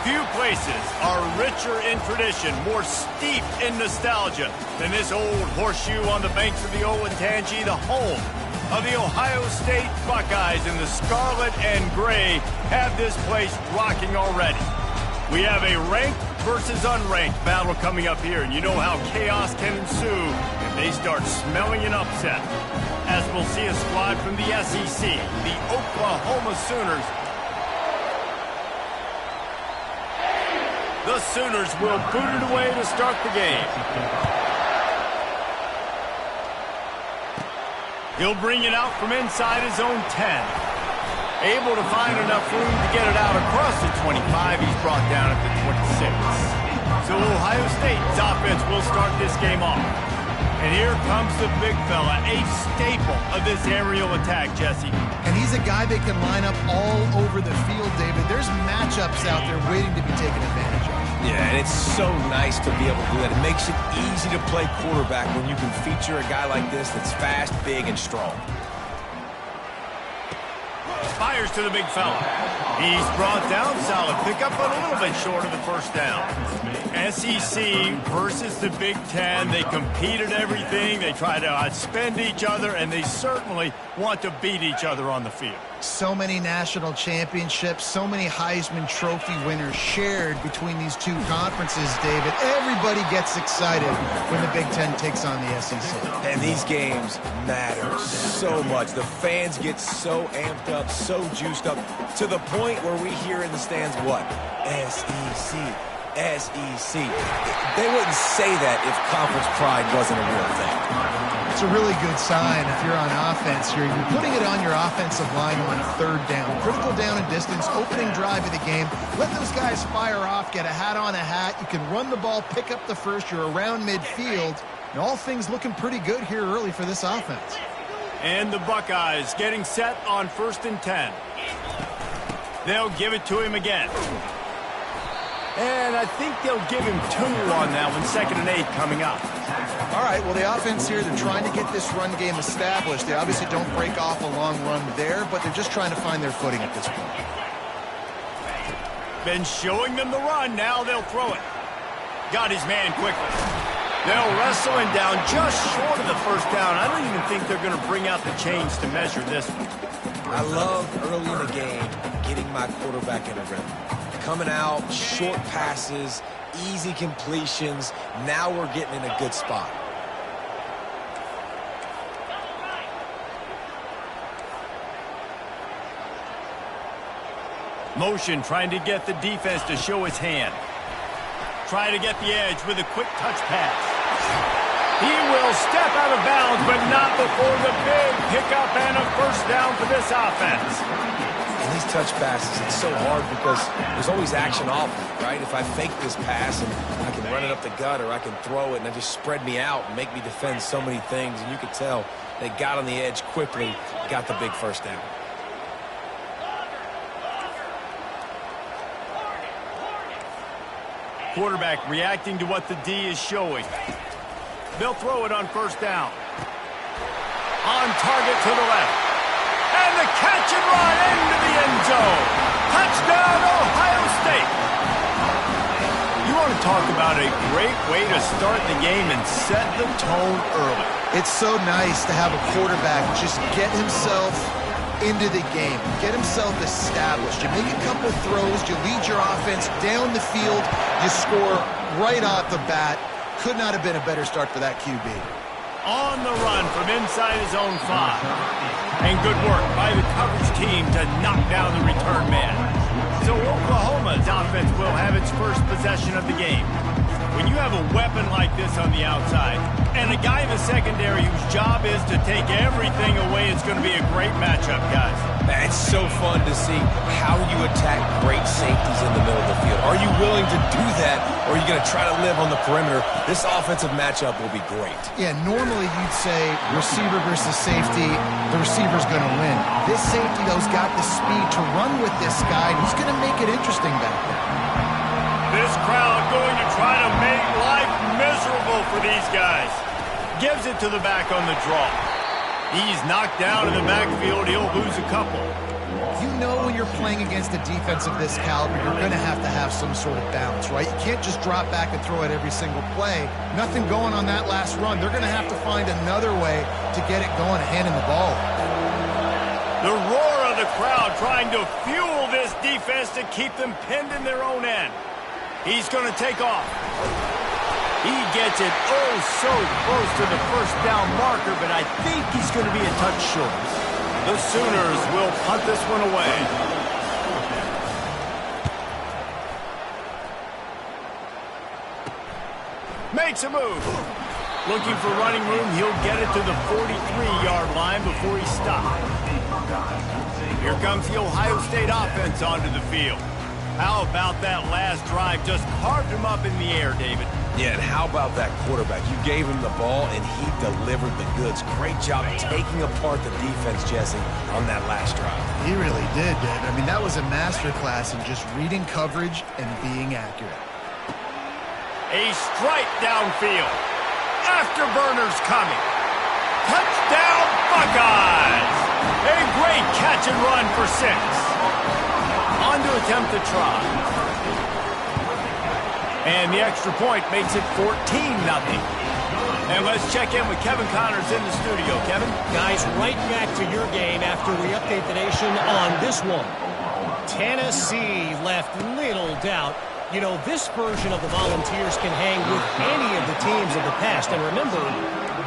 Few places are richer in tradition, more steeped in nostalgia than this old horseshoe on the banks of the Ncaa, the home of the Ohio State Buckeyes. And the scarlet and gray have this place rocking already. We have a ranked versus unranked battle coming up here, and you know how chaos can ensue if they start smelling an upset. As we'll see a squad from the SEC, the Oklahoma Sooners. The Sooners will boot it away to start the game. He'll bring it out from inside his own 10. Able to find enough room to get it out across the 25. He's brought down at the 26. So Ohio State's offense will start this game off. And here comes the big fella, a staple of this aerial attack, Jesse. And he's a guy that can line up all over the field, David. There's matchups out there waiting to be taken advantage of. Yeah, and it's so nice to be able to do that. It makes it easy to play quarterback when you can feature a guy like this that's fast, big, and strong. Fires to the big fella. He's brought down. Solid pickup, but a little bit short of the first down. SEC versus the Big Ten. They compete at everything. They try to outspend each other, and they certainly want to beat each other on the field. So many national championships, so many Heisman Trophy winners shared between these two conferences, David. Everybody gets excited when the Big Ten takes on the SEC. And these games matter so much. The fans get so amped up, so juiced up, to the point where we hear in the stands, what? SEC. SEC. They wouldn't say that if conference pride wasn't a real thing. It's a really good sign if you're on offense. You're putting it on your offensive line on third down. Critical down and distance, opening drive of the game. Let those guys fire off, get a hat on a hat. You can run the ball, pick up the first. You're around midfield. And all things looking pretty good here early for this offense. And the Buckeyes getting set on 1st and 10. They'll give it to him again. And I think they'll give him 2 on that one. 2nd and 8 coming up. All right, well, the offense here, they're trying to get this run game established. They obviously don't break off a long run there, but they're just trying to find their footing at this point. Been showing them the run. Now they'll throw it. Got his man quickly. They'll wrestle him down just short of the first down. I don't even think they're going to bring out the chains to measure this one. I love early in the game getting my quarterback in a rhythm. Coming out, short passes, easy completions. Now we're getting in a good spot. Motion trying to get the defense to show his hand. Try to get the edge with a quick touch pass. He will step out of bounds, but not before the big pickup and a first down for this offense. And these touch passes, it's so hard because there's always action off it, right? If I fake this pass and I can run it up the gut, or I can throw it and it just spread me out and make me defend so many things. And you could tell they got on the edge quickly, got the big first down. Quarterback reacting to what the D is showing. They'll throw it on first down. On target to the left. And the catch and run into the end zone. Touchdown, Ohio State. You want to talk about a great way to start the game and set the tone early. It's so nice to have a quarterback just get himself into the game, get himself established. You make a couple throws, you lead your offense down the field, you score right off the bat. Could not have been a better start for that QB. On the run from inside his own 5. And good work by the coverage team to knock down the return man. So Oklahoma's offense will have its first possession of the game. When you have a weapon like this on the outside, and a guy in the secondary whose job is to take everything away, it's going to be a great matchup, guys. It's so fun to see how you attack great safeties in the middle of the field. Are you willing to do that, or are you going to try to live on the perimeter? This offensive matchup will be great. Yeah, normally you'd say receiver versus safety, the receiver's going to win. This safety, though, has got the speed to run with this guy, and he's going to make it interesting back there. This crowd going to try to make life miserable for these guys. Gives it to the back on the draw. He's knocked down in the backfield. He'll lose a couple. You know when you're playing against a defense of this caliber, you're going to have some sort of balance, right? You can't just drop back and throw it every single play. Nothing going on that last run. They're going to have to find another way to get it going, handing the ball. The roar of the crowd trying to fuel this defense to keep them pinned in their own end. He's going to take off. He gets it so close to the first down marker, but I think he's going to be a touch short. The Sooners will punt this one away. Makes a move. Looking for running room. He'll get it to the 43-yard line before he stops. Here comes the Ohio State offense onto the field. How about that last drive? Just carved him up in the air, David. Yeah, and how about that quarterback? You gave him the ball, and he delivered the goods. Great job taking apart the defense, Jesse, on that last drive. He really did, David. I mean, that was a masterclass in just reading coverage and being accurate. A strike downfield. Afterburner's coming. Touchdown, Buckeyes! A great catch and run for 6. On to attempt the try. And the extra point makes it 14-0. And let's check in with Kevin Connors in the studio. Kevin? Guys, right back to your game after we update the nation on this one. Tennessee left little doubt. You know, this version of the Volunteers can hang with any of the teams of the past. And remember,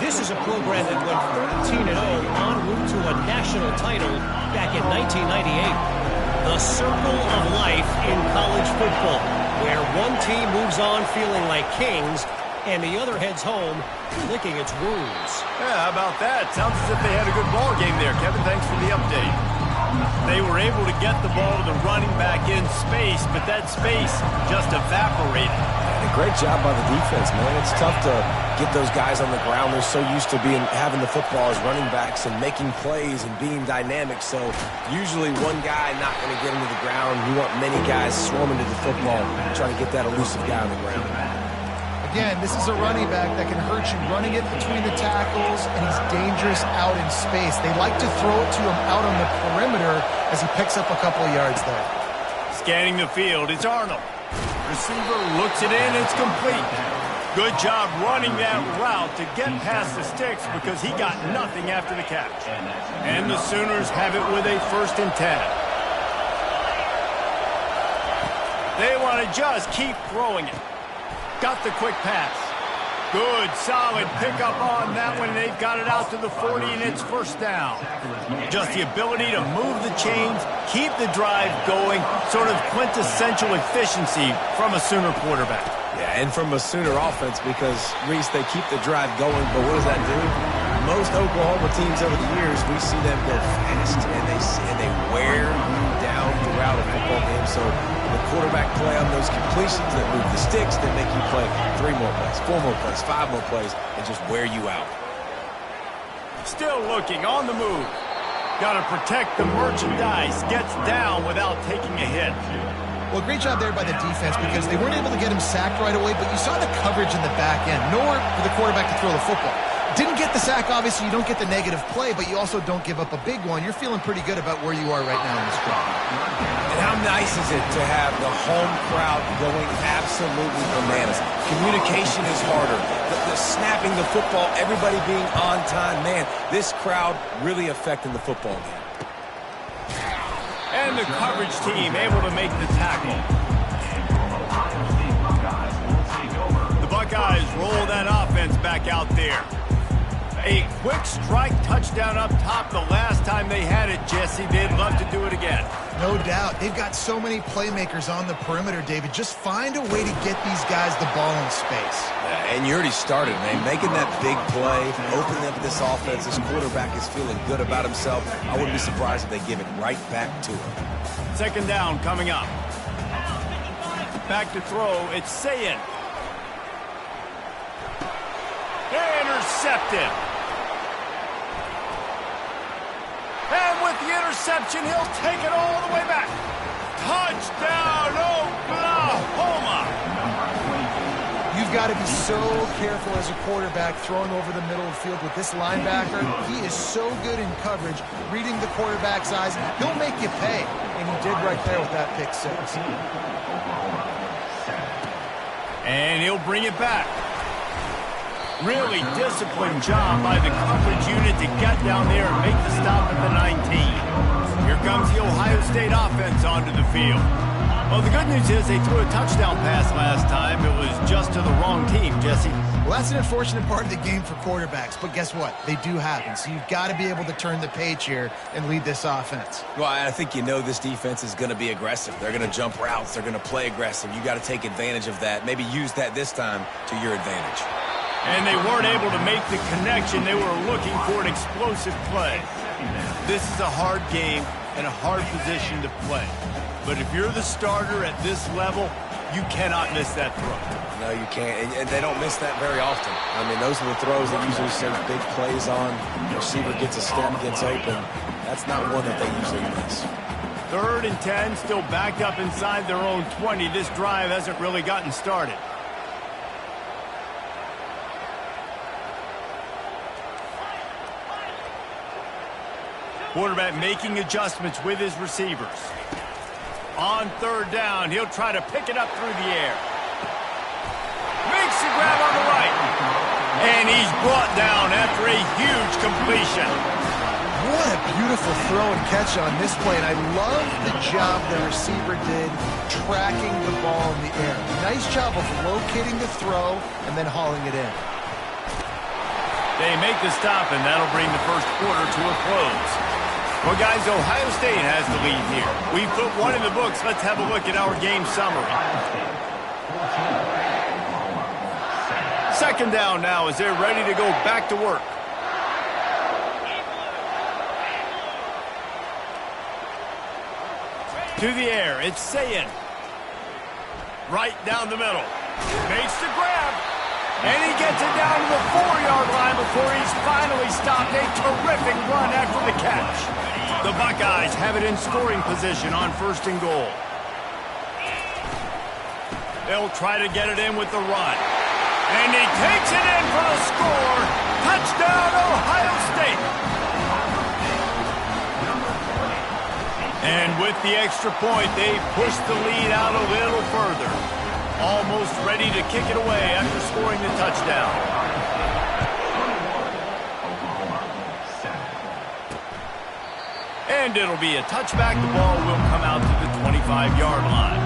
this is a program that went 13-0 en route to a national title back in 1998. The circle of life in college football, where one team moves on feeling like kings and the other heads home licking its wounds. Yeah, how about that? Sounds as if they had a good ball game there. Kevin, thanks for the update. They were able to get the ball to the running back in space, but that space just evaporated. And a great job by the defense, man. It's tough to get those guys on the ground. They're so used to having the football as running backs and making plays and being dynamic. So usually one guy not going to get him to the ground. You want many guys swarming to the football, trying to get that elusive guy on the ground. Again, this is a running back that can hurt you running it between the tackles, and he's dangerous out in space. They like to throw it to him out on the perimeter as he picks up a couple of yards there. Scanning the field, it's Arnold. Receiver looks it in, it's complete. Good job running that route to get past the sticks because he got nothing after the catch. And the Sooners have it with a 1st and 10. They want to just keep throwing it. Got the quick pass. Good, solid pickup on that one. They've got it out to the 40, and it's 1st down. Just the ability to move the chains, keep the drive going, sort of quintessential efficiency from a Sooner quarterback. Yeah, and from a Sooner offense because, Reese, they keep the drive going, but what does that do? Most Oklahoma teams over the years, we see them go fast, and they wear you down throughout a football game. So the quarterback play on those completions that move the sticks that make you play 3 more plays, 4 more plays, 5 more plays, and just wear you out. Still looking on the move. Got to protect the merchandise. Gets down without taking a hit. Well, great job there by the defense because they weren't able to get him sacked right away, but you saw the coverage in the back end. Nowhere for the quarterback to throw the football. Didn't get the sack, obviously. You don't get the negative play, but you also don't give up a big one. You're feeling pretty good about where you are right now in this drive. And how nice is it to have the home crowd going absolutely bananas? Communication is harder. The snapping the football, everybody being on time. Man, this crowd really affecting the football game. And the coverage team able to make the tackle. The Buckeyes roll that offense back out there. A quick strike touchdown up top the last time they had it, Jesse. They'd love to do it again. No doubt. They've got so many playmakers on the perimeter, David. Just find a way to get these guys the ball in space. Yeah, and you already started, man. Making that big play, opening up this offense. This quarterback is feeling good about himself. I wouldn't be surprised if they give it right back to him. 2nd down coming up. Back to throw. It's Ncaa. Intercepted. And with the interception, he'll take it all the way back. Touchdown, Oklahoma! You've got to be so careful as a quarterback throwing over the middle of the field with this linebacker. He is so good in coverage, reading the quarterback's eyes. He'll make you pay, and he did right there with that pick six. And he'll bring it back. Really disciplined job by the coverage unit to get down there and make the stop at the 19. Here comes the Ohio State offense onto the field. Well, the good news is they threw a touchdown pass last time. It was just to the wrong team, Jesse. Well, that's an unfortunate part of the game for quarterbacks, but guess what? They do happen, so you've got to be able to turn the page here and lead this offense. Well, I think you know this defense is going to be aggressive. They're going to jump routes. They're going to play aggressive. You got to take advantage of that. Maybe use that this time to your advantage. And they weren't able to make the connection. They were looking for an explosive play. This is a hard game and a hard position to play. But if you're the starter at this level, you cannot miss that throw. No, you can't. And they don't miss that very often. I mean, those are the throws that usually save big plays on. The receiver gets a step, gets open. That's not one that they usually miss. 3rd and 10, still backed up inside their own 20. This drive hasn't really gotten started. Quarterback making adjustments with his receivers. On 3rd down, he'll try to pick it up through the air. Makes the grab on the right. And he's brought down after a huge completion. What a beautiful throw and catch on this play, and I love the job the receiver did tracking the ball in the air. Nice job of locating the throw and then hauling it in. They make the stop, and that'll bring the first quarter to a close. Well, guys, Ohio State has the lead here. We've put one in the books. Let's have a look at our game summary. 2nd down now as they're ready to go back to work. To the air, it's Ncaa. Right down the middle. Makes the grab. And he gets it down to the 4-yard line before he's finally stopped. A terrific run after the catch. The Buckeyes have it in scoring position on 1st and goal. They'll try to get it in with the run. And he takes it in for the score. Touchdown, Ohio State. And with the extra point, they push the lead out a little further. Almost ready to kick it away after scoring the touchdown. And it'll be a touchback. The ball will come out to the 25-yard line.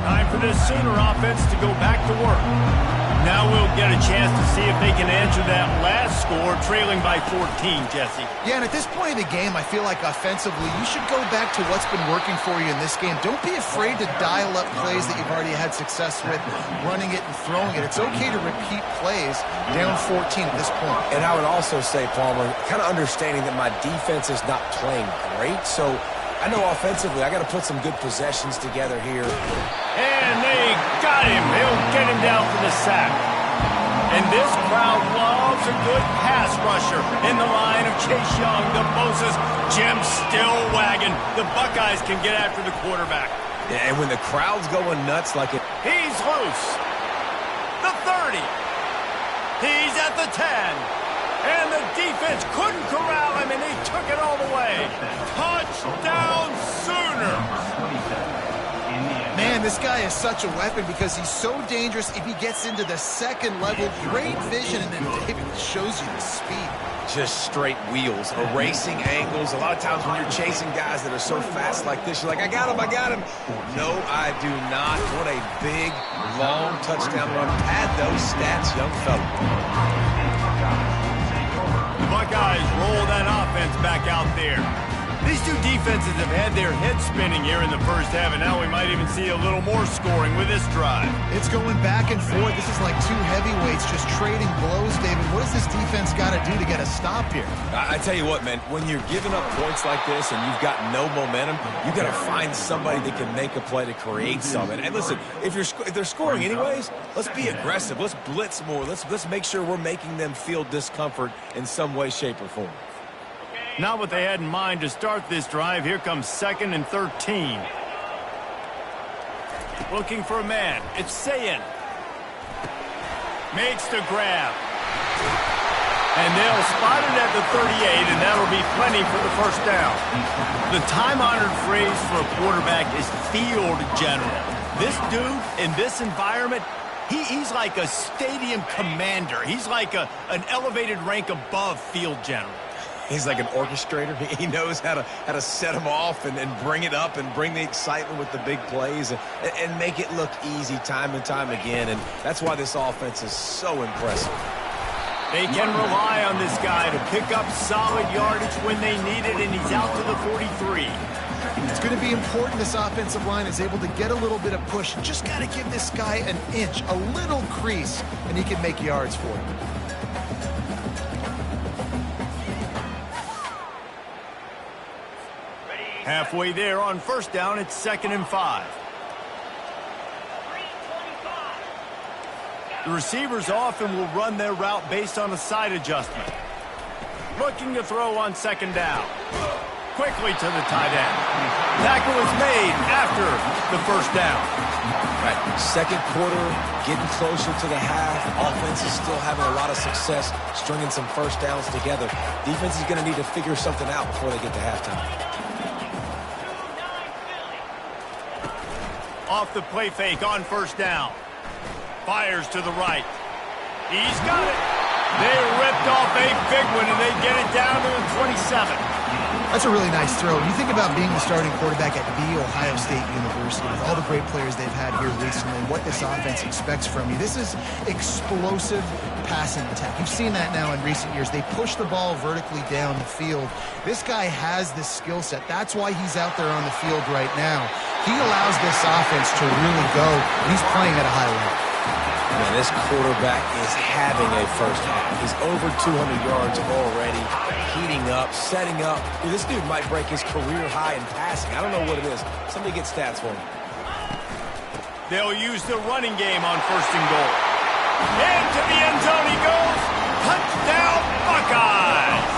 Time for this Sooner offense to go back to work. Now we'll get a chance to see if they can answer that last score, trailing by 14, Jesse. Yeah, and at this point in the game, I feel like offensively, you should go back to what's been working for you in this game. Don't be afraid to dial up plays that you've already had success with, running it and throwing it. It's okay to repeat plays down 14 at this point. And I would also say, Palmer, kind of understanding that my defense is not playing great, so I know offensively I got to put some good possessions together here. And they got him. They'll get him down for the sack. And this crowd loves a good pass rusher in the line of Chase Young, the Moses, Jim still wagging. The Buckeyes can get after the quarterback. Yeah, and when the crowd's going nuts like it... He's loose. The 30. He's at the 10. And the defense couldn't corral him, and he took it all the way. Touchdown, Sooners. Man, this guy is such a weapon because he's so dangerous if he gets into the 2nd level. Great vision, and then David shows you the speed. Just straight wheels, erasing angles. A lot of times when you're chasing guys that are so fast like this, you're like, I got him, I got him. No, I do not. What a big, long touchdown run. Pad those stats, young fella. The Buckeyes roll that offense back out there. These two defenses have had their heads spinning here in the first half, and now we might even see a little more scoring with this drive. It's going back and forth. This is like two heavyweights just trading blows, David. What does this defense got to do to get a stop here? I tell you what, man, when you're giving up points like this and you've got no momentum, you got to find somebody that can make a play to create something. And listen, if they're scoring anyways, let's be aggressive. Let's blitz more. Let's make sure we're making them feel discomfort in some way, shape, or form. Not what they had in mind to start this drive. Here comes 2nd and 13. Looking for a man. It's Ncaa. Makes the grab. And they'll spot it at the 38, and that'll be plenty for the first down. The time-honored phrase for a quarterback is field general. This dude, in this environment, he's like a stadium commander. He's like an elevated rank above field general. He's like an orchestrator. He knows how to set them off and bring it up and bring the excitement with the big plays and make it look easy time and time again. And that's why this offense is so impressive. They can rely on this guy to pick up solid yardage when they need it, and he's out to the 43. It's going to be important this offensive line is able to get a little bit of push. Just got to give this guy an inch, a little crease, and he can make yards for it. Halfway there on first down, it's 2nd and 5. The receivers often will run their route based on a side adjustment. Looking to throw on 2nd down. Quickly to the tight end. Tackle is made after the first down. Right, second quarter, getting closer to the half. Offense is still having a lot of success stringing some first downs together. Defense is going to need to figure something out before they get to halftime. Off the play fake on first down. Fires to the right. He's got it. They ripped off a big one, and they get it down to the 27. That's a really nice throw. When you think about being the starting quarterback at The Ohio State University, with all the great players they've had here recently, what this offense expects from you, this is explosive passing attack. You've seen that now in recent years. They push the ball vertically down the field. This guy has this skill set. That's why he's out there on the field right now. He allows this offense to really go, and he's playing at a high level. Man, this quarterback is having a first half. He's over 200 yards already, heating up, setting up. Dude, this dude might break his career high in passing. I don't know what it is. Somebody get stats for him. They'll use the running game on 1st and goal. Into the end zone he goes. Touchdown, Buckeyes!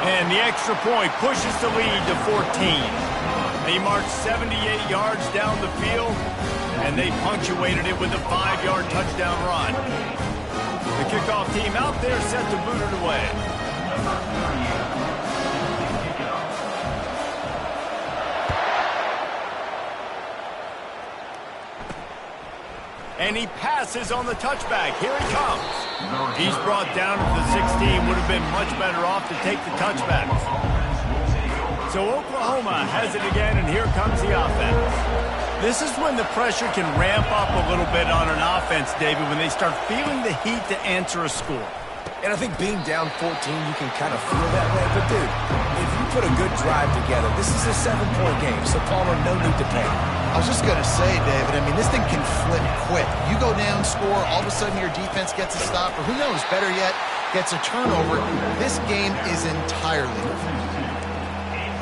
And the extra point pushes the lead to 14. They marched 78 yards down the field, and they punctuated it with a 5-yard touchdown run. The kickoff team out there set to boot it away. And he passes on the touchback. Here he comes. He's brought down to the 16. Would have been much better off to take the touchback. So Oklahoma has it again, and here comes the offense. This is when the pressure can ramp up a little bit on an offense, David, when they start feeling the heat to answer a score. And I think being down 14, you can kind of feel that way. But, dude, if you put a good drive together, this is a 7-point game, so Palmer, no need to panic. I was just going to say, David, I mean, this thing can flip quick. You go down, score, all of a sudden your defense gets a stop, or who knows, better yet, gets a turnover. This game is entirely different.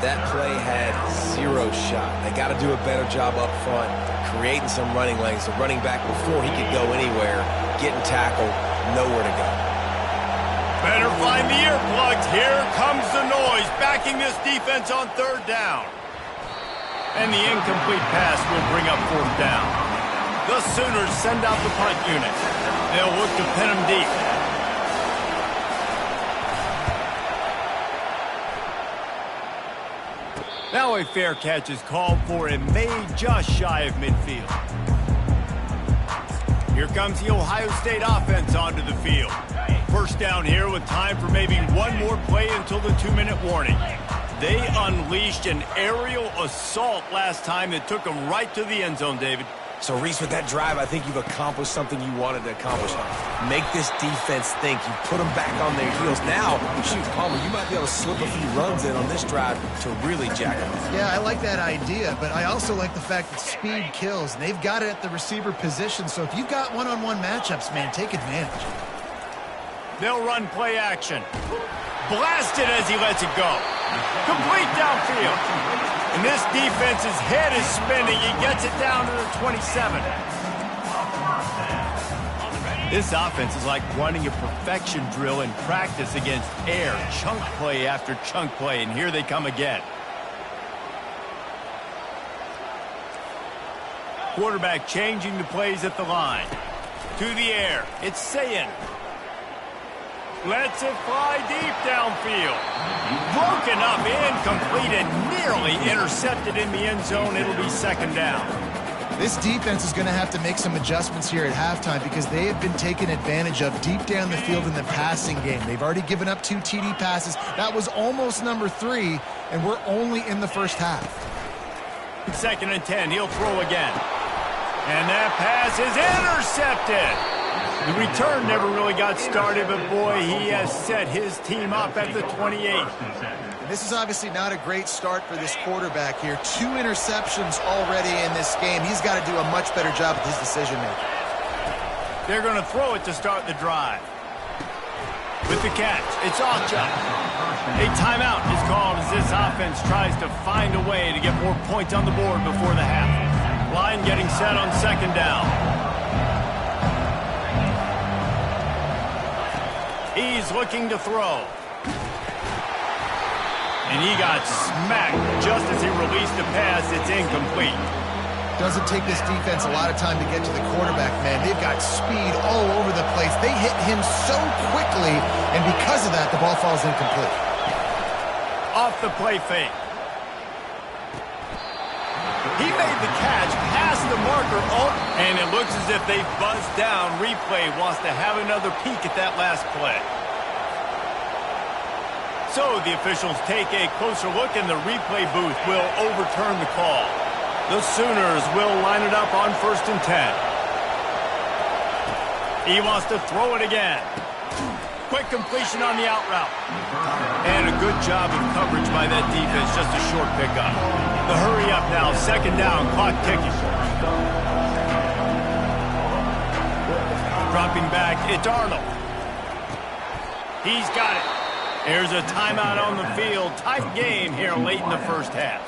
That play had 0 shot. They got to do a better job up front, creating some running lanes. The running back, before he could go anywhere, getting tackled, nowhere to go. Better find the earplugs. Here comes the noise, backing this defense on 3rd down. And the incomplete pass will bring up 4th down. The Sooners send out the punt unit. They'll look to pin them deep. Now a fair catch is called for and made just shy of midfield. Here comes the Ohio State offense onto the field. First down here with time for maybe one more play until the 2-minute warning. They unleashed an aerial assault last time that took them right to the end zone, David. So, Reese, with that drive, I think you've accomplished something you wanted to accomplish. Make this defense think. You put them back on their heels. Now, shoot, Palmer, you might be able to slip a few runs in on this drive to really jack them up. Yeah, I like that idea, but I also like the fact that speed kills. And they've got it at the receiver position, so if you've got one-on-one matchups, man, take advantage. They'll run play action. Blasted as he lets it go. Complete downfield. And this defense's head is spinning. He gets it down to the 27. This offense is like running a perfection drill in practice against air. Chunk play after chunk play, and here they come again. Quarterback changing the plays at the line. To the air. It's Ncaa. Lets it fly deep downfield. Broken up, incomplete, and nearly intercepted in the end zone. It'll be second down. This defense is going to have to make some adjustments here at halftime because they have been taken advantage of deep down the field in the passing game. They've already given up 2 TD passes. That was almost number 3, and we're only in the first half. 2nd and 10. He'll throw again. And that pass is intercepted. The return never really got started, but boy, he has set his team up at the 28. This is obviously not a great start for this quarterback here. 2 interceptions already in this game. He's got to do a much better job with his decision-making. They're going to throw it to start the drive. With the catch, it's Ncaa. A timeout is called as this offense tries to find a way to get more points on the board before the half. Line getting set on 2nd down. He's looking to throw. And he got smacked just as he released the pass. It's incomplete. Doesn't take this defense a lot of time to get to the quarterback, man. They've got speed all over the place. They hit him so quickly, and because of that, the ball falls incomplete. Off the play fake. He made the catch past the marker, and it looks as if they buzzed down. Replay wants to have another peek at that last play. So the officials take a closer look, and the replay booth will overturn the call. The Sooners will line it up on 1st and 10. He wants to throw it again. Quick completion on the out route. And a good job of coverage by that defense, just a short pickup. The hurry up now, 2nd down, clock ticking. Dropping back, it's Arnold. He's got it. There's a timeout on the field. Tight game here late in the first half.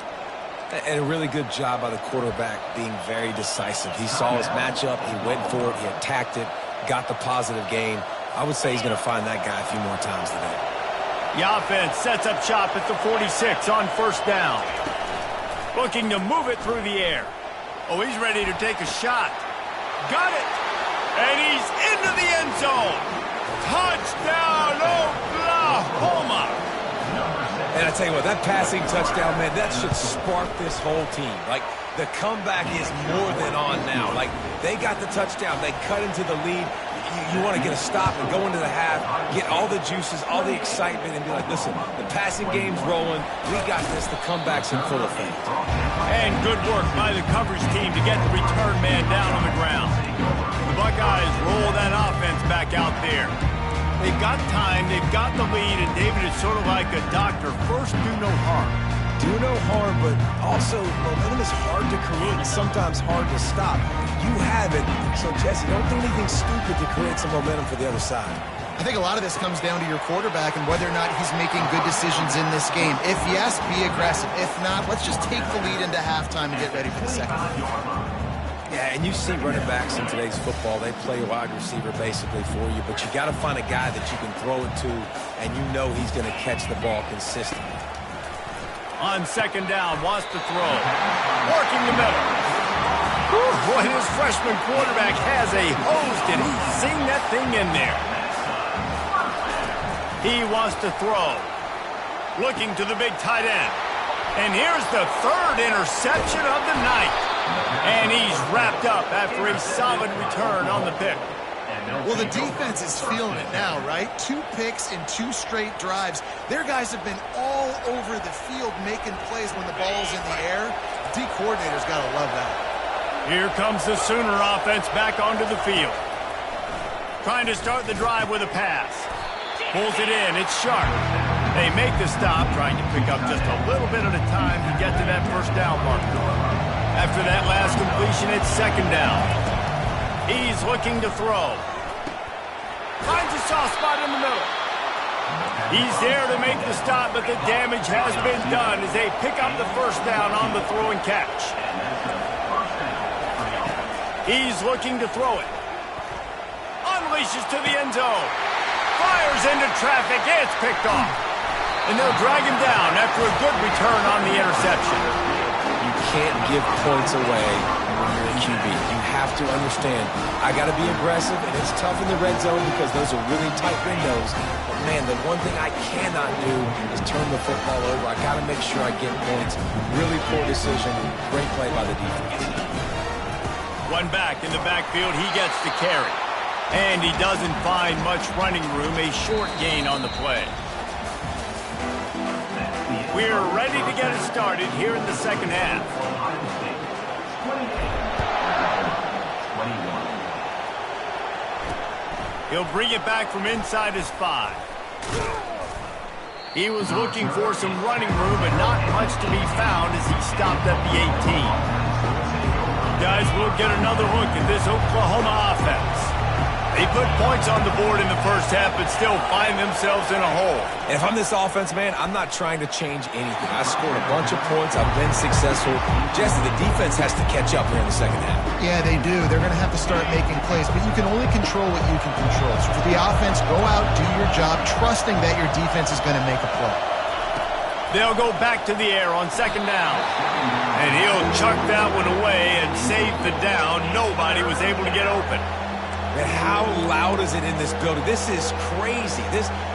And a really good job by the quarterback being very decisive. He saw his matchup, he went for it, he attacked it, got the positive gain. I would say he's going to find that guy a few more times today. The offense sets up shop at the 46 on 1st down. Looking to move it through the air. Oh, he's ready to take a shot. Got it. And he's into the end zone. Touchdown, Oklahoma. And I tell you what, that passing touchdown, man, that should spark this whole team. Like, the comeback is more than on now. Like, they got the touchdown. They cut into the lead. You want to get a stop and go into the half, get all the juices, all the excitement, and be like, listen, the passing game's rolling. We got this. The comeback's in full effect. And good work by the coverage team to get the return man down on the ground. The Buckeyes roll that offense back out there. They've got time, they've got the lead, and David is sort of like a doctor. First, do no harm. Do no harm, but also momentum is hard to create and sometimes hard to stop. You have it, so Jesse, don't do anything stupid to create some momentum for the other side. I think a lot of this comes down to your quarterback and whether or not he's making good decisions in this game. If yes, be aggressive. If not, let's just take the lead into halftime and get ready for the second half. Yeah, and you see running backs in today's football, they play wide receiver basically for you, but you got to find a guy that you can throw it to, and you know he's going to catch the ball consistently. On 2nd down, wants to throw. Working the middle. Whew, boy, this freshman quarterback has a hose. Did he sing that thing in there? He wants to throw. Looking to the big tight end. And here's the 3rd interception of the night. And he's wrapped up after a solid return on the pick. Well, the defense is feeling it now, right? 2 picks in 2 straight drives. Their guys have been all over the field making plays when the ball's in the air. D coordinator's got to love that. Here comes the Sooner offense back onto the field. Trying to start the drive with a pass. Pulls it in. It's Sharp. They make the stop, trying to pick up just a little bit at a time to get to that 1st down marker. After that last completion, it's 2nd down. He's looking to throw. Finds a soft spot in the middle. He's there to make the stop, but the damage has been done as they pick up the 1st down on the throw and catch. He's looking to throw it. Unleashes to the end zone. Fires into traffic. It's picked off. And they'll drag him down after a good return on the interception. You can't give points away when you're a QB. You have to understand, I got to be aggressive, and it's tough in the red zone because those are really tight windows. But, man, the one thing I cannot do is turn the football over. I got to make sure I get points. Really poor decision. Great play by the defense. One back in the backfield, he gets the carry. And he doesn't find much running room, a short gain on the play. We're ready to get it started here in the second half. He'll bring it back from inside his 5. He was looking for some running room, but not much to be found as he stopped at the 18. Guys, we'll get another look at this Oklahoma offense. They put points on the board in the first half, but still find themselves in a hole. And if I'm this offense, man, I'm not trying to change anything. I scored a bunch of points. I've been successful. Jesse, the defense has to catch up here in the second half. Yeah, they do. They're going to have to start making plays, but you can only control what you can control. So for the offense, go out, do your job, trusting that your defense is going to make a play. They'll go back to the air on second down. And he'll chuck that one away and save the down. Nobody was able to get open. Man, how loud is it in this building? This is crazy.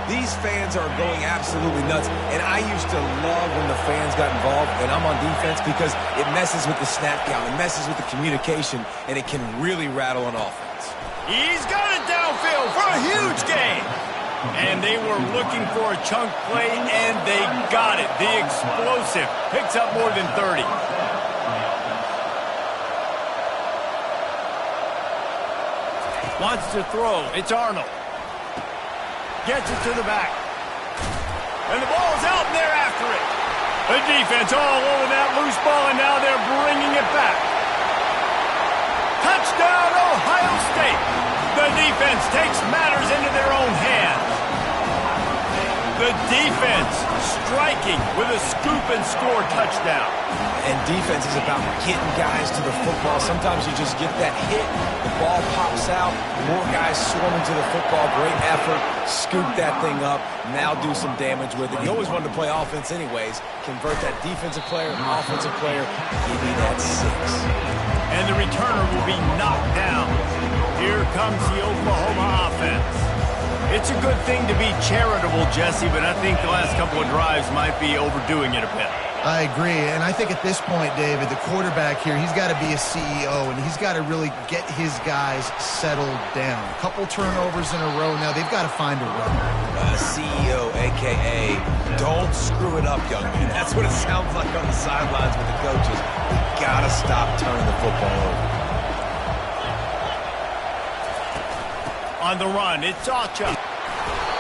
These fans are going absolutely nuts. And I used to love when the fans got involved, and I'm on defense, because it messes with the snap count. It messes with the communication, and it can really rattle an offense. He's got it downfield for a huge gain. And they were looking for a chunk play, and they got it. The explosive picks up more than 30. Wants to throw. It's Arnold. Gets it to the back. And the ball's out, and they're after it. The defense all over that loose ball, and now they're bringing it back. Touchdown, Ohio State. The defense takes matters into their own hands. The defense striking with a scoop and score touchdown. And defense is about getting guys to the football. Sometimes you just get that hit, the ball pops out, more guys swarming to the football. Great effort, scoop that thing up, now do some damage with it. You always wanted to play offense anyways. Convert that defensive player, offensive player, give me that 6. And the returner will be knocked down. Here comes the Oklahoma offense. It's a good thing to be charitable, Jesse, but I think the last couple of drives might be overdoing it a bit. I agree, and I think at this point, David, the quarterback here, he's got to be a CEO, and he's got to really get his guys settled down. A couple turnovers in a row now. They've got to find a run. CEO, a.k.a. don't screw it up, young man. That's what it sounds like on the sidelines with the coaches. You got to stop turning the football over. On the run, it's Ncaa.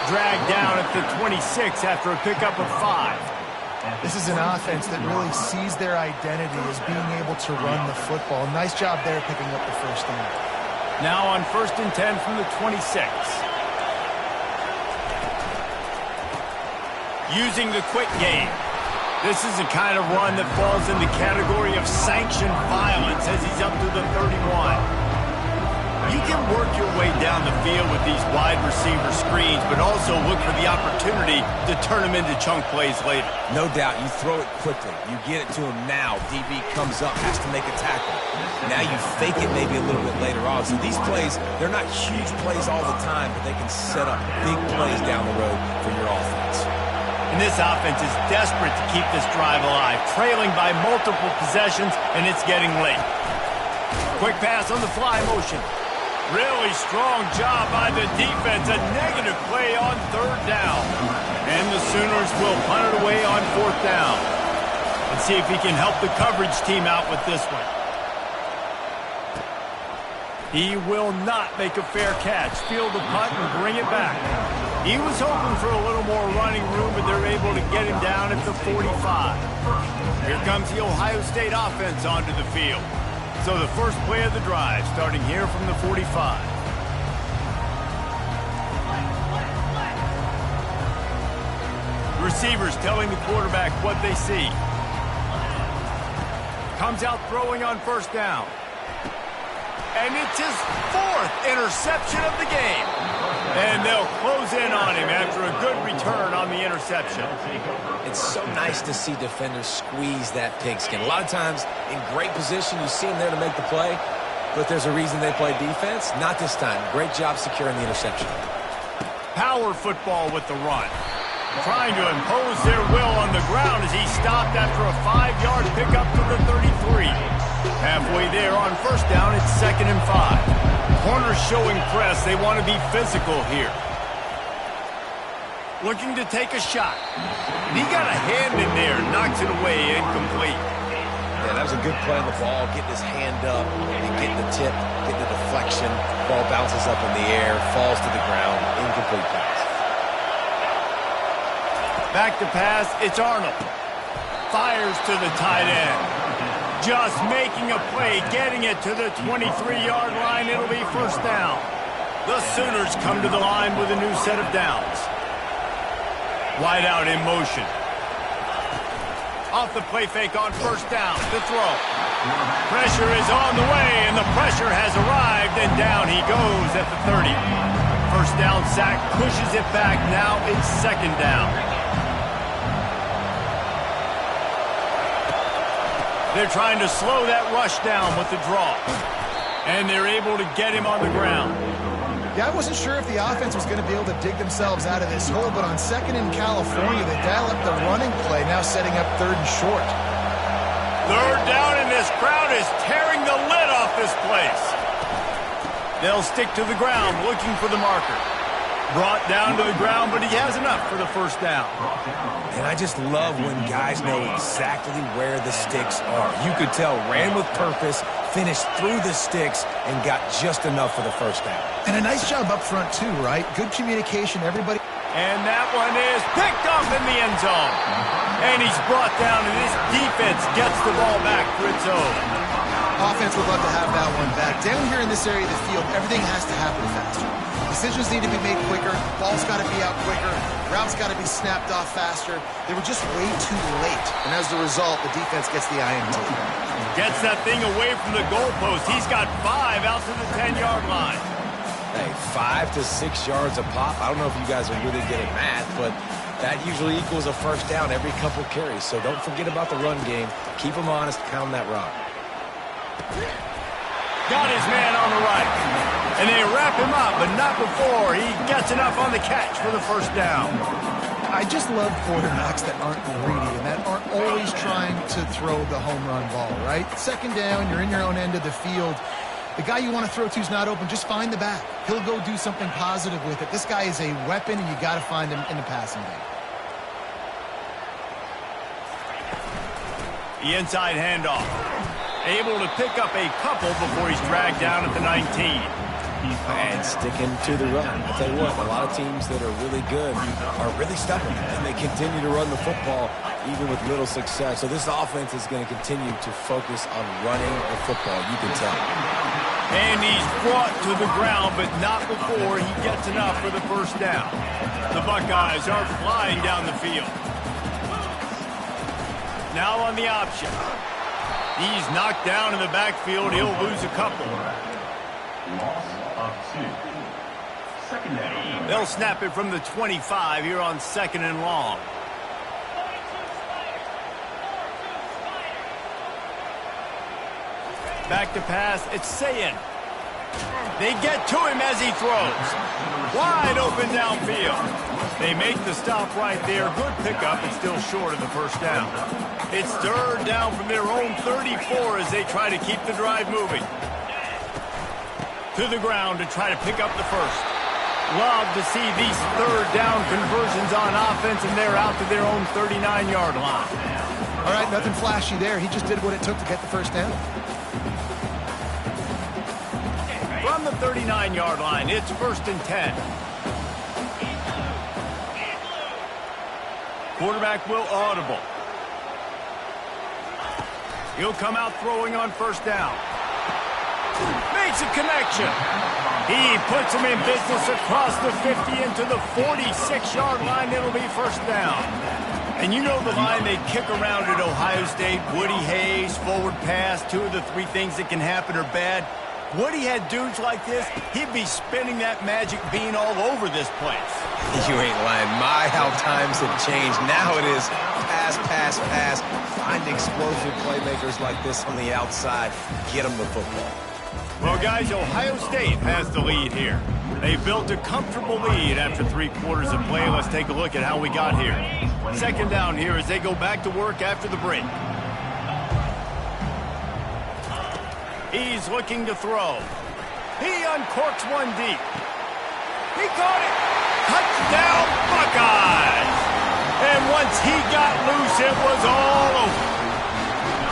Dragged down at the 26 after a pickup of 5. This is an offense that really sees their identity as being able to run the football. Nice job there picking up the first down. Now on 1st and 10 from the 26. Using the quick game. This is the kind of run that falls in the category of sanctioned violence as he's up to the 31. You can work your way down the field with these wide receiver screens, but also look for the opportunity to turn them into chunk plays later. No doubt, you throw it quickly. You get it to him now. DB comes up, has to make a tackle. Now you fake it maybe a little bit later on. So these plays, they're not huge plays all the time, but they can set up big plays down the road for your offense. And this offense is desperate to keep this drive alive, trailing by multiple possessions, and it's getting late. Quick pass on the fly motion. Really strong job by the defense. A negative play on 3rd down. And the Sooners will punt it away on 4th down. Let's see if he can help the coverage team out with this one. He will not make a fair catch. Field the punt and bring it back. He was hoping for a little more running room, but they're able to get him down at the 45. Here comes the Ohio State offense onto the field. So the first play of the drive, starting here from the 45. Receivers telling the quarterback what they see. Comes out throwing on 1st down. And it's his 4th interception of the game. And they'll close in on him after a good return on the interception. It's so nice to see defenders squeeze that pigskin. A lot of times in great position, you see them there to make the play, but there's a reason they play defense. Not this time. Great job securing the interception. Power football with the run. Trying to impose their will on the ground as he stopped after a 5-yard pickup to the 33. Halfway there on first down, it's 2nd and 5. Corners showing press. They want to be physical here. Looking to take a shot. He got a hand in there, knocks it away, incomplete. Yeah, that was a good play on the ball, getting his hand up and getting the tip, getting the deflection. Ball bounces up in the air, falls to the ground, incomplete pass. Back to pass, it's Arnold. Fires to the tight end. Just making a play, getting it to the 23-yard line. It'll be first down. The Sooners come to the line with a new set of downs. Wide out in motion. Off the play fake on first down. The throw. Pressure is on the way, and the pressure has arrived, and down he goes at the 30. First down sack pushes it back. Now it's 2nd down. They're trying to slow that rush down with the draw. And they're able to get him on the ground. Yeah, I wasn't sure if the offense was going to be able to dig themselves out of this hole, but on 2nd in California, they dial up the running play, now setting up 3rd and short. 3rd down, and this crowd is tearing the lid off this place. They'll stick to the ground, looking for the marker. Brought down to the ground, but he has enough for the first down. And I just love when guys know exactly where the sticks are. You could tell, ran with purpose, finished through the sticks, and got just enough for the first down. And a nice job up front, too, right? Good communication, everybody. And that one is picked up in the end zone. And he's brought down, and this defense gets the ball back for its own. Offense would love to have that one back. Down here in this area of the field, everything has to happen faster. Decisions need to be made quicker. Ball's got to be out quicker. Routes got to be snapped off faster. They were just way too late. And as a result, the defense gets the INT. Gets that thing away from the goalpost. He's got 5 out to the 10-yard line. Hey, 5 to 6 yards a pop. I don't know if you guys are really good at math, but that usually equals a first down every couple carries. So don't forget about the run game. Keep them honest. Pound that rock. Got his man on the right. And they wrap him up, but not before he gets enough on the catch for the first down. I just love quarterbacks that aren't greedy and that aren't always trying to throw the home run ball, right? 2nd down, you're in your own end of the field. The guy you want to throw to is not open. Just find the back. He'll go do something positive with it. This guy is a weapon, and you got to find him in the passing game. The inside handoff. Able to pick up a couple before he's dragged down at the 19. And sticking to the run. I'll tell you what, a lot of teams that are really good are really stubborn, and they continue to run the football even with little success. So this offense is going to continue to focus on running the football, you can tell. And he's brought to the ground, but not before he gets enough for the first down. The Buckeyes are flying down the field. Now on the option. He's knocked down in the backfield. He'll lose a couple. They'll snap it from the 25 here on 2nd and long. Back to pass. It's Ncaa. They get to him as he throws. Wide open downfield. They make the stop right there. Good pickup, but still short of the first down. It's 3rd down from their own 34 as they try to keep the drive moving. To the ground to try to pick up the first. Love to see these 3rd down conversions on offense, and they're out to their own 39-yard line. All right, nothing flashy there. He just did what it took to get the first down. From the 39-yard line, it's 1st and 10. Quarterback will audible. He'll come out throwing on first down. Makes a connection. He puts him in business across the 50 into the 46-yard line. It'll be first down. And you know the line they kick around at Ohio State. Woody Hayes, forward pass, 2 of the 3 things that can happen are bad. Would he had dudes like this, he'd be spinning that magic bean all over this place. You ain't lying. My, how times have changed. Now it is pass, pass, pass. Find explosive playmakers like this on the outside. Get them the football. Well, guys, Ohio State has the lead here. They built a comfortable lead after 3 quarters of play. Let's take a look at how we got here. Second down here as they go back to work after the break. He's looking to throw. He uncorks one deep. He caught it. Touchdown, Buckeyes! And once he got loose, it was all over.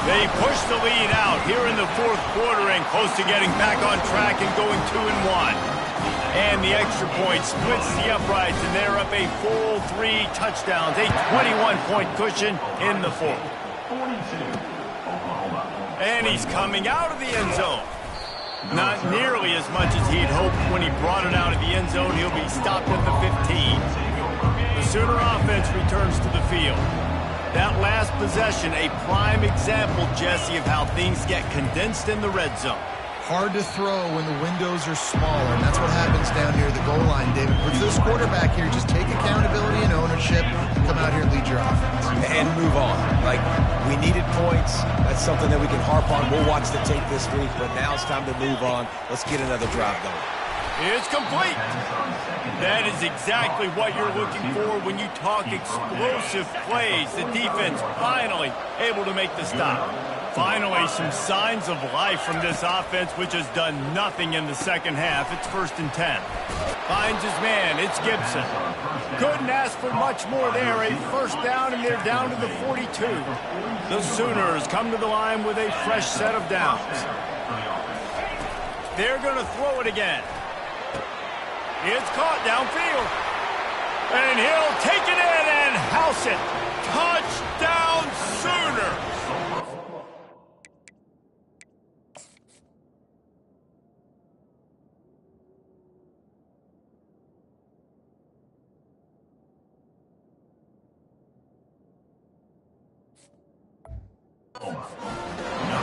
They pushed the lead out here in the 4th quarter and close to getting back on track and going 2-1. And the extra point splits the uprights, and they're up a full 3 touchdowns, a 21-point cushion in the 4th. And he's coming out of the end zone. Not nearly as much as he'd hoped when he brought it out of the end zone. He'll be stopped at the 15. The Sooner offense returns to the field. That last possession, a prime example, Jesse, of how things get condensed in the red zone. Hard to throw when the windows are smaller, and that's what happens down here at the goal line, David. For this quarterback here, just take accountability and ownership and come out here and lead your offense. And move on. Like, we needed points. That's something that we can harp on. We'll watch the tape this week, but now it's time to move on. Let's get another drive going. It's complete. That is exactly what you're looking for when you talk explosive plays. The defense finally able to make the stop. Finally, some signs of life from this offense, which has done nothing in the second half. It's 1st and 10. Finds his man. It's Gibson. Couldn't ask for much more there. A first down, and they're down to the 42. The Sooners come to the line with a fresh set of downs. They're going to throw it again. It's caught downfield. And he'll take it in and house it. Touchdown, Sooners!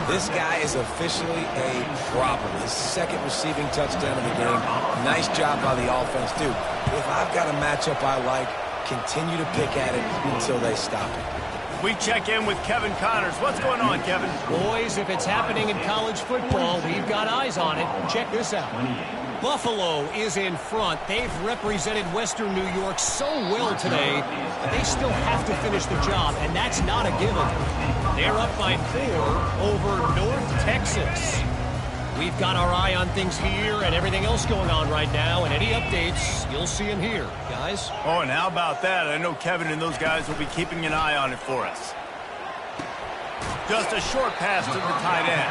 This guy is officially a problem. His 2nd receiving touchdown of the game. Nice job by the offense, too. If I've got a matchup I like, continue to pick at it until they stop it. We check in with Kevin Connors. What's going on, Kevin? Boys, if it's happening in college football, we've got eyes on it. Check this out. Buffalo is in front. They've represented Western New York so well today, but they still have to finish the job, and that's not a given. They're up by 4 over North Texas. We've got our eye on things here and everything else going on right now, and any updates, you'll see them here, guys. Oh, and how about that? I know Kevin and those guys will be keeping an eye on it for us. Just a short pass to the tight end.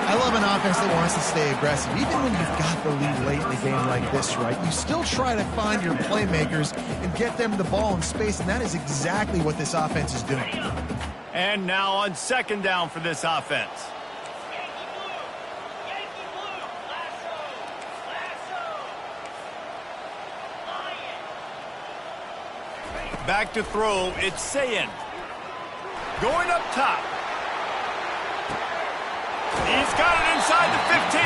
I love an offense that wants to stay aggressive. Even when you've got the lead late in the game like this, right, you still try to find your playmakers and get them the ball in space, and that is exactly what this offense is doing. And now on 2nd down for this offense. Back to throw, it's Sayin. Going up top. He's got it inside the 15.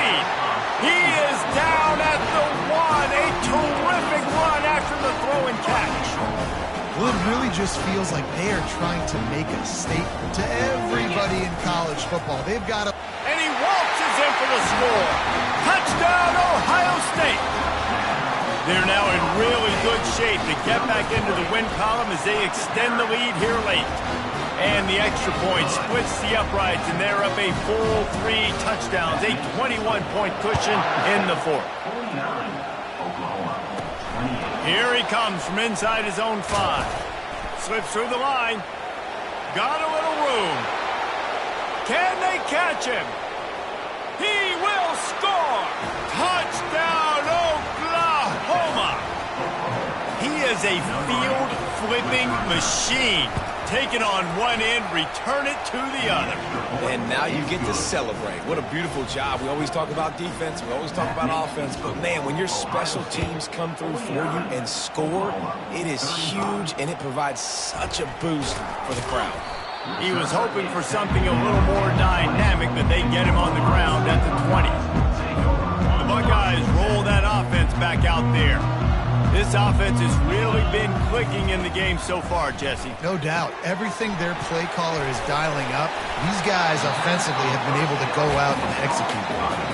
He is down at the 1. A terrific run after the throw and catch. Well, it really just feels like they are trying to make a statement to everybody in college football. They've got to... And he waltzes in for the score. Touchdown, Ohio State. They're now in really good shape to get back into the win column as they extend the lead here late. And the extra point splits the uprights, and they're up a full 3 touchdowns, a 21-point cushion in the 4th. Here he comes from inside his own 5. Slips through the line. Got a little room. Can they catch him? He will score! Touchdown, Oklahoma! He is a field-flipping machine. Take it on one end, return it to the other. And now you get to celebrate. What a beautiful job. We always talk about defense. We always talk about offense. But, man, when your special teams come through for you and score, it is huge, and it provides such a boost for the crowd. He was hoping for something a little more dynamic, but they get him on the ground at the 20. The Buckeyes roll that offense back out there. This offense has really been clicking in the game so far, Jesse. No doubt. Everything their play caller is dialing up, these guys offensively have been able to go out and execute.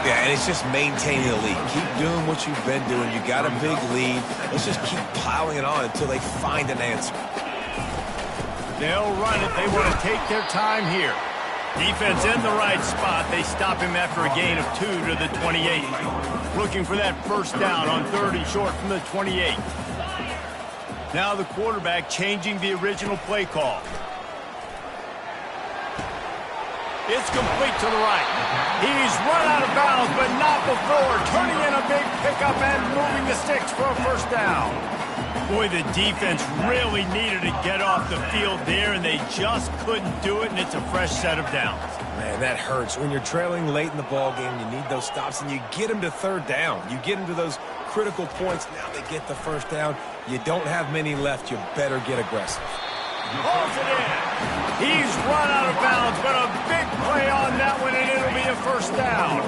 Yeah, and it's just maintaining the lead. Keep doing what you've been doing. You got a big lead. Let's just keep piling it on until they find an answer. They'll run it. They want to take their time here. Defense in the right spot. They stop him after a gain of 2 to the 28. Looking for that first down on 3rd and short from the 28. Now the quarterback changing the original play call. It's complete to the right. He's run out of bounds, but not before turning in a big pickup and moving the sticks for a first down. Boy, the defense really needed to get off the field there, and they just couldn't do it, and it's a fresh set of downs. Man, that hurts. When you're trailing late in the ball game, you need those stops, and you get them to 3rd down. You get them to those critical points. Now they get the first down. You don't have many left. You better get aggressive. Pulls it in. He's run out of bounds, but a big play on that one, and it'll be a first down.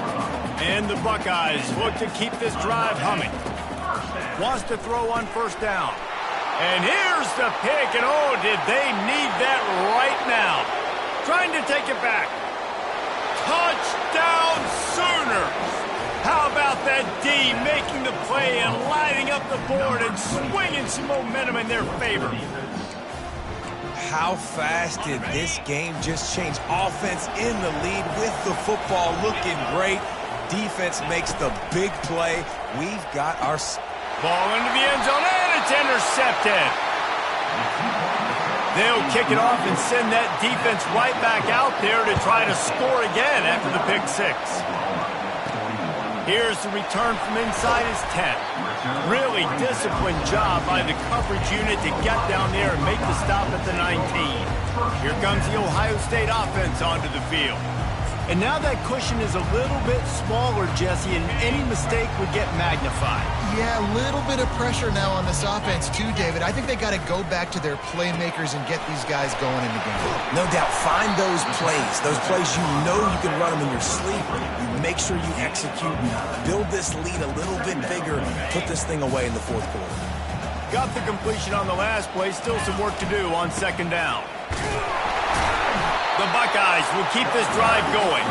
And the Buckeyes look to keep this drive humming. Wants to throw on first down. And here's the pick, and oh, did they need that right now. Trying to take it back. Touchdown Sooners! How about that D making the play and lining up the board and swinging some momentum in their favor? How fast did this game just change? Offense in the lead with the football looking great. Defense makes the big play. We've got our... Ball into the end zone, and it's intercepted. They'll kick it off and send that defense right back out there to try to score again after the pick 6. Here's the return from inside his 10. Really disciplined job by the coverage unit to get down there and make the stop at the 19. Here comes the Ohio State offense onto the field. And now that cushion is a little bit smaller, Jesse, and any mistake would get magnified. Yeah, a little bit of pressure now on this offense too, David. I think they got to go back to their playmakers and get these guys going in the game. No doubt, find those plays you know you can run them in your sleep. You make sure you execute, build this lead a little bit bigger, put this thing away in the 4th quarter. Got the completion on the last play, still some work to do on 2nd down. The Buckeyes will keep this drive going.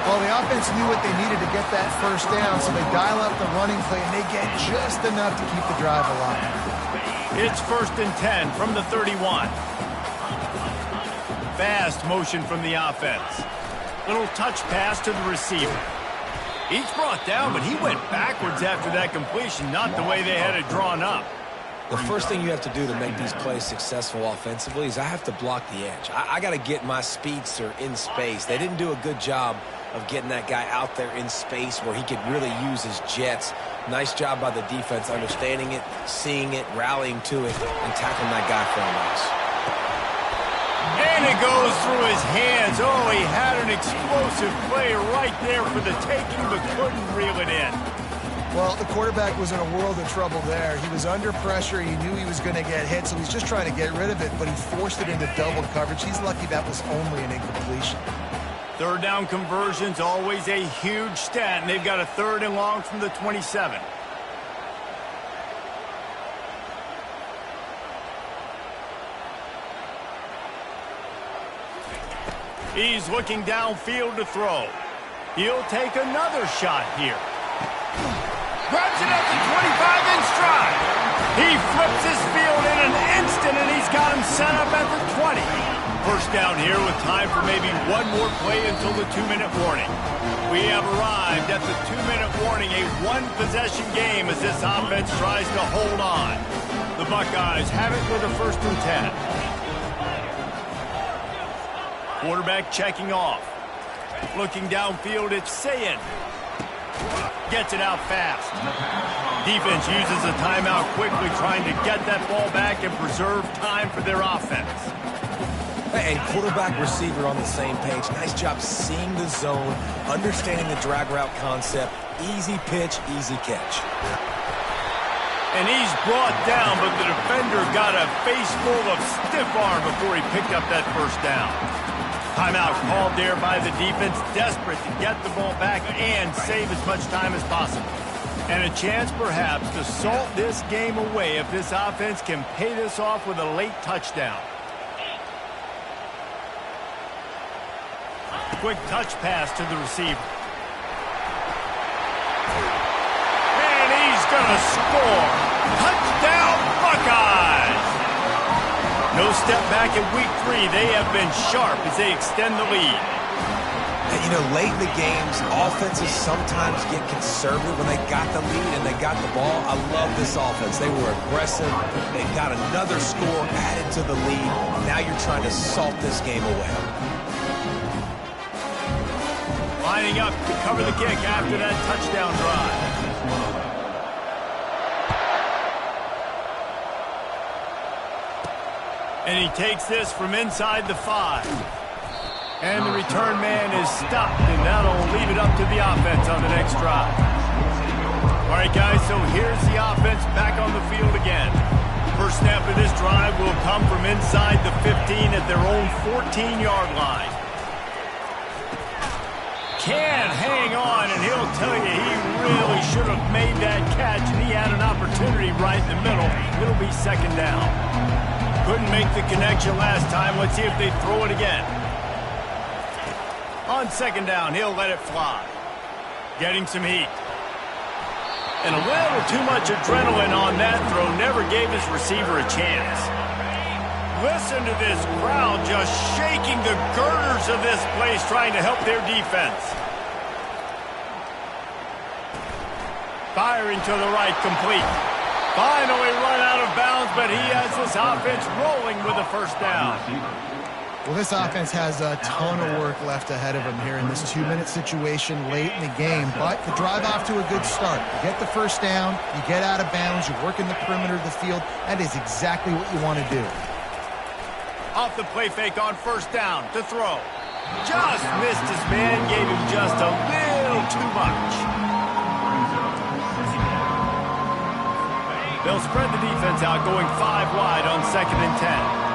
Well, the offense knew what they needed to get that first down, so they dial up the running play, and they get just enough to keep the drive alive. It's 1st and 10 from the 31. Fast motion from the offense. Little touch pass to the receiver. He's brought down, but he went backwards after that completion, not the way they had it drawn up. The first thing you have to do to make these plays successful offensively is I have to block the edge. I got to get my speedster in space. They didn't do a good job of getting that guy out there in space where he could really use his jets. Nice job by the defense understanding it, seeing it, rallying to it, and tackling that guy for a loss. And it goes through his hands. Oh, he had an explosive play right there for the taking, but couldn't reel it in. Well, the quarterback was in a world of trouble there. He was under pressure. He knew he was going to get hit, so he's just trying to get rid of it, but he forced it into double coverage. He's lucky that was only an incompletion. 3rd down conversion's always a huge stat, and they've got a 3rd and long from the 27. He's looking downfield to throw. He'll take another shot here. Grabs it at the 25 in stride. He flips his field in an instant, and he's got him set up at the 20. First down here with time for maybe one more play until the 2-minute warning. We have arrived at the 2-minute warning, a one-possession game as this offense tries to hold on. The Buckeyes have it with a 1st and 10. Quarterback checking off. Looking downfield, it's Ncaa. Gets it out fast. Defense uses a timeout quickly, trying to get that ball back and preserve time for their offense. And quarterback receiver on the same page. Nice job seeing the zone, understanding the drag route concept. Easy pitch, easy catch. And he's brought down, but the defender got a face full of stiff arm before he picked up that first down. Timeout called there by the defense, desperate to get the ball back and save as much time as possible. And a chance perhaps to salt this game away if this offense can pay this off with a late touchdown. Quick touch pass to the receiver. And he's going to score. Touchdown Buckeyes! No step back in week 3. They have been sharp as they extend the lead. And, you know, late in the games, offenses sometimes get conservative when they got the lead and they got the ball. I love this offense. They were aggressive. They got another score added to the lead. Now you're trying to salt this game away. Lining up to cover the kick after that touchdown drive. And he takes this from inside the 5. And the return man is stopped, and that'll leave it up to the offense on the next drive. All right, guys, so here's the offense back on the field again. First snap of this drive will come from inside the 15 at their own 14-yard line. Can't hang on, and he'll tell you he really should have made that catch, and he had an opportunity right in the middle. It'll be second down. Couldn't make the connection last time. Let's see if they throw it again. On second down, he'll let it fly. Getting some heat. And a little too much adrenaline on that throw. Never gave his receiver a chance. Listen to this crowd just shaking the girders of this place, trying to help their defense. Firing to the right, complete. Finally run out of bounds, but he has this offense rolling with a first down. Well, this offense has a ton of work left ahead of them here in this 2-minute situation late in the game. But the drive off to a good start. You get the first down, you get out of bounds, you work in the perimeter of the field. That is exactly what you want to do. Off the play fake on first down to throw. Just missed his man, gave him just a little too much. They'll spread the defense out, going 5 wide on 2nd and 10.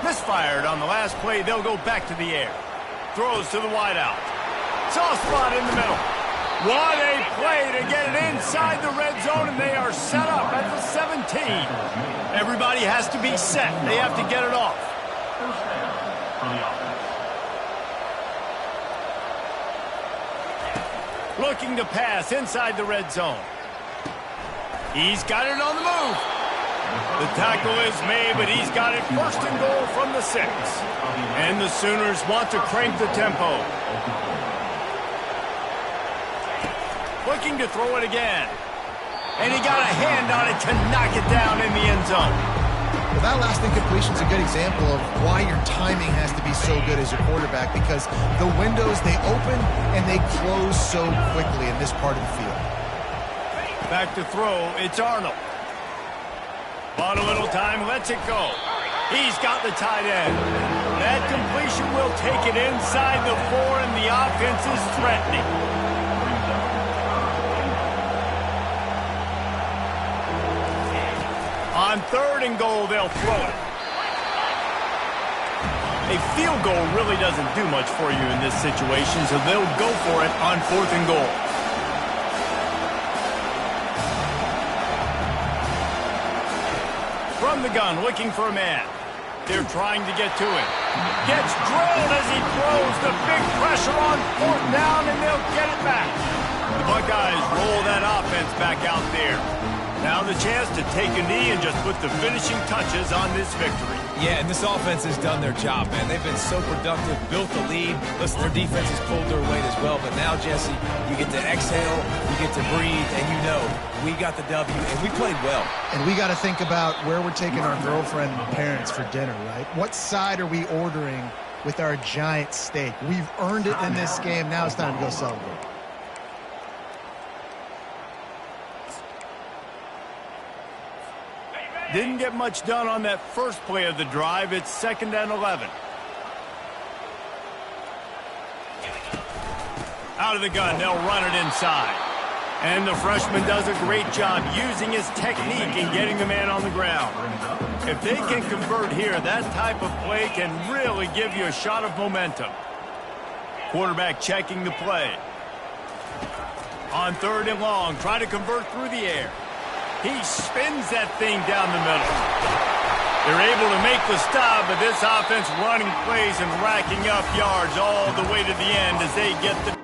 Misfired on the last play. They'll go back to the air. Throws to the wideout. Soft spot in the middle. What a play to get it inside the red zone, and they are set up at the 17. Everybody has to be set. They have to get it off. Looking to pass inside the red zone. He's got it on the move. The tackle is made, but he's got it first and goal from the 6. And the Sooners want to crank the tempo. Looking to throw it again. And he got a hand on it to knock it down in the end zone. Well, that last incompletion is a good example of why your timing has to be so good as a quarterback, because the windows, they open and they close so quickly in this part of the field. Back to throw, it's Arnold. Bought a little time, lets it go. He's got the tight end. That completion will take it inside the 4, and the offense is threatening. On 3rd and goal, they'll throw it. A field goal really doesn't do much for you in this situation, so they'll go for it on 4th and goal. From the gun, looking for a man. They're trying to get to him. Gets drilled as he throws. The big pressure on 4th down, and they'll get it back. The Buckeyes roll that offense back out there. Now the chance to take a knee and just put the finishing touches on this victory. Yeah, and this offense has done their job, man. They've been so productive, built the lead. Listen, their defense has pulled their weight as well. But now, Jesse, you get to exhale, you get to breathe, and you know we got the W, and we played well. And we got to think about where we're taking our girlfriend and parents for dinner, right? What side are we ordering with our giant steak? We've earned it in this game. Now it's time to go celebrate. Didn't get much done on that first play of the drive. It's 2nd and 11. Out of the gun, they'll run it inside. And the freshman does a great job using his technique and getting the man on the ground. If they can convert here, that type of play can really give you a shot of momentum. Quarterback checking the play. On 3rd and long, trying to convert through the air. He spins that thing down the middle. They're able to make the stop, but this offense running plays and racking up yards all the way to the end as they get the...